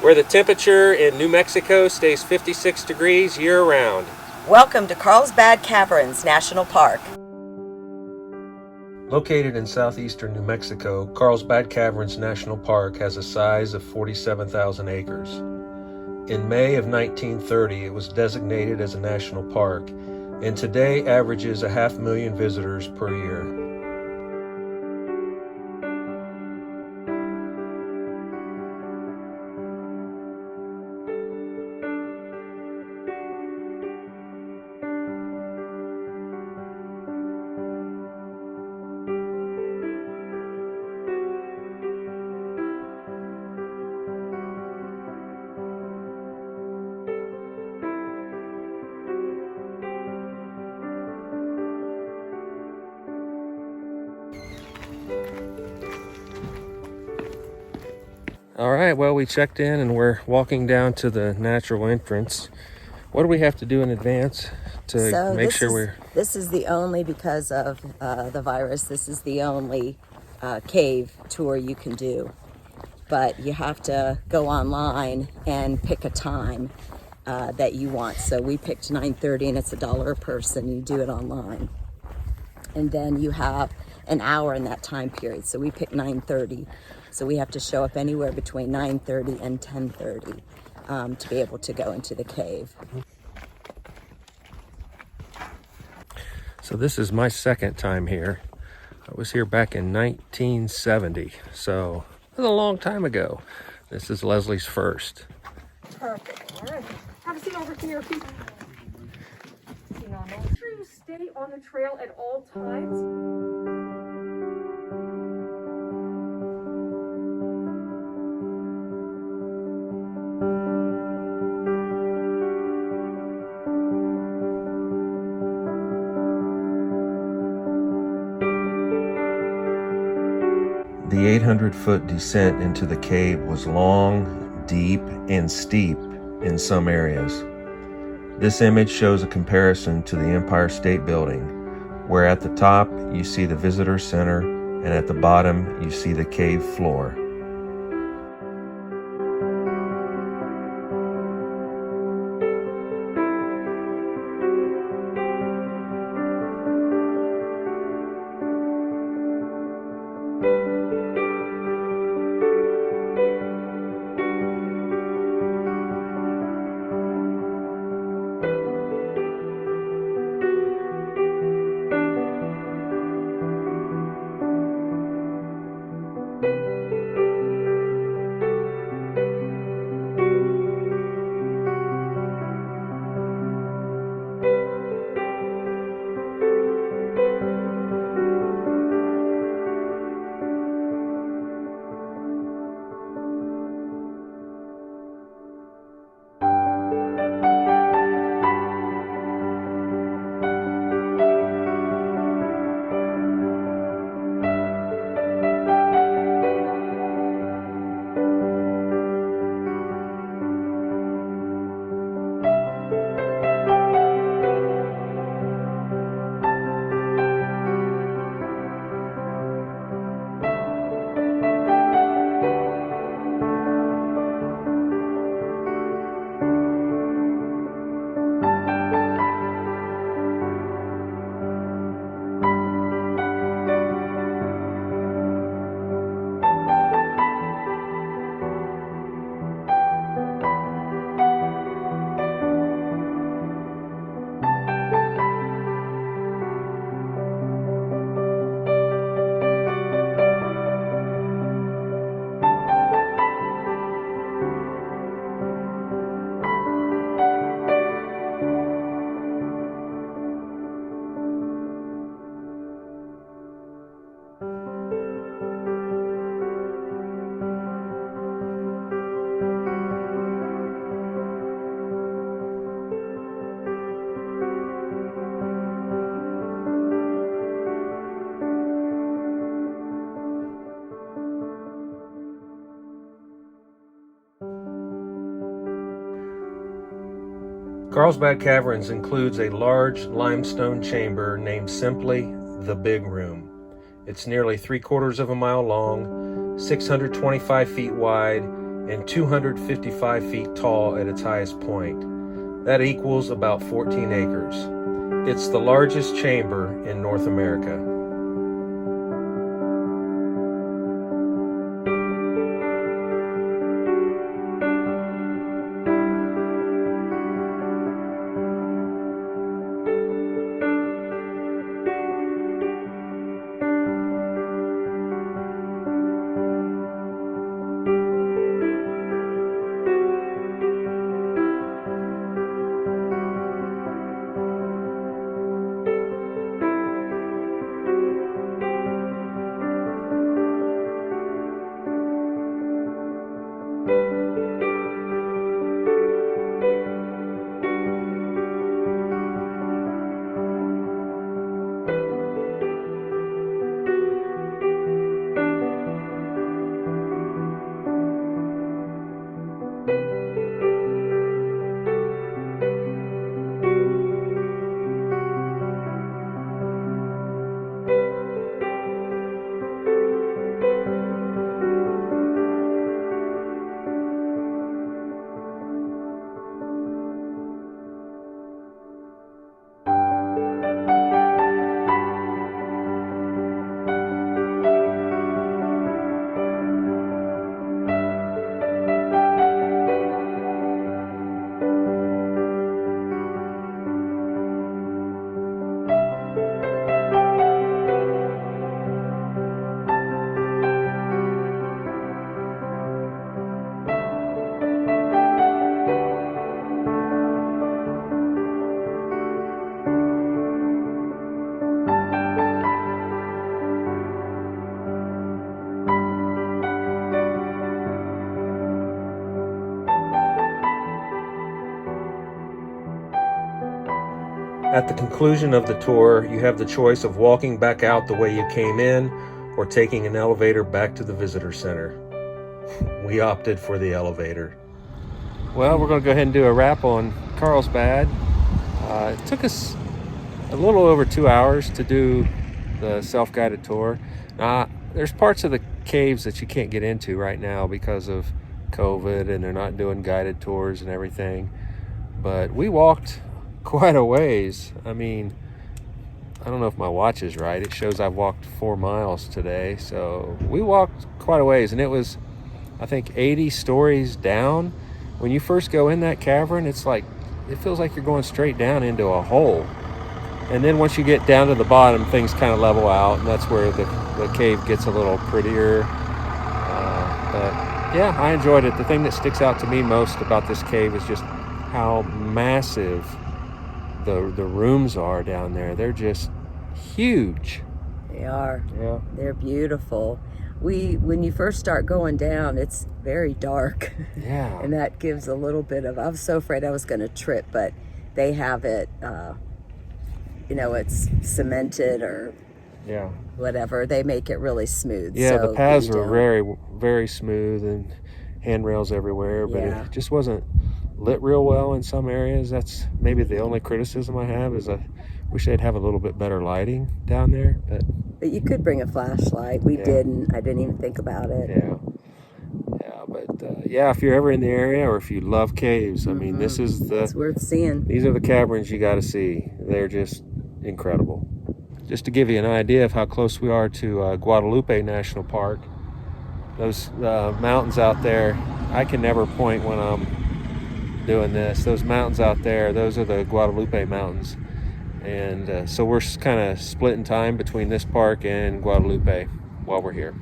where the temperature in New Mexico stays 56 degrees year-round. Welcome to Carlsbad Caverns National Park. Located in southeastern New Mexico, Carlsbad Caverns National Park has a size of 47,000 acres. In May of 1930, it was designated as a national park, and today averages 500,000 visitors per year. All right, well, we checked in and we're walking down to the natural entrance. What do we have to do in advance to make sure we're... This is the only, because of the virus, this is the only cave tour you can do. But you have to go online and pick a time that you want. So we picked 9:30 and it's $1 a person. You do it online. And then you have an hour in that time period. So we picked 9:30. So we have to show up anywhere between 9:30 and 10:30 to be able to go into the cave. So this is my second time here. I was here back in 1970. So that's a long time ago. This is Leslie's first. Perfect. All right. Have a seat over here. Make sure you stay on the trail at all times. The 800-foot descent into the cave was long, deep, and steep in some areas. This image shows a comparison to the Empire State Building, where at the top you see the visitor center and at the bottom you see the cave floor. Carlsbad Caverns includes a large limestone chamber named simply the Big Room. It's nearly 3/4 of a mile long, 625 feet wide, and 255 feet tall at its highest point. That equals about 14 acres. It's the largest chamber in North America. At the conclusion of the tour, you have the choice of walking back out the way you came in or taking an elevator back to the visitor center. We opted for the elevator. Well, we're going to go ahead and do a wrap on Carlsbad. It took us a little over 2 hours to do the self-guided tour. There's parts of the caves that you can't get into right now because of COVID, and they're not doing guided tours and everything. But we walked quite a ways. I mean, I don't know if my watch is right. It shows I've walked 4 miles today. So we walked quite a ways, and it was, I think, 80 stories down. When you first go in that cavern, it feels like you're going straight down into a hole. And then once you get down to the bottom, things kind of level out, and that's where the cave gets a little prettier. But yeah, I enjoyed it. The thing that sticks out to me most about this cave is just how massive the rooms are down there. They're just huge. They are. Yeah. They're beautiful. When you first start going down, it's very dark. Yeah. And that gives a little bit of, I was so afraid I was going to trip, but they have it, it's cemented or whatever. They make it really smooth. Yeah, so the paths were very, very smooth and handrails everywhere, but it just wasn't lit real well in some areas. That's maybe the only criticism I have, is I wish they'd have a little bit better lighting down there. But you could bring a flashlight. We didn't. I didn't even think about it. If you're ever in the area, or if you love caves, I mean, it's worth seeing. These are the caverns you got to see. They're just incredible. Just to give you an idea of how close we are to Guadalupe National Park, those mountains out there, I can never point when I'm doing this. Those mountains out there, those are the Guadalupe Mountains. And so we're kind of splitting time between this park and Guadalupe while we're here.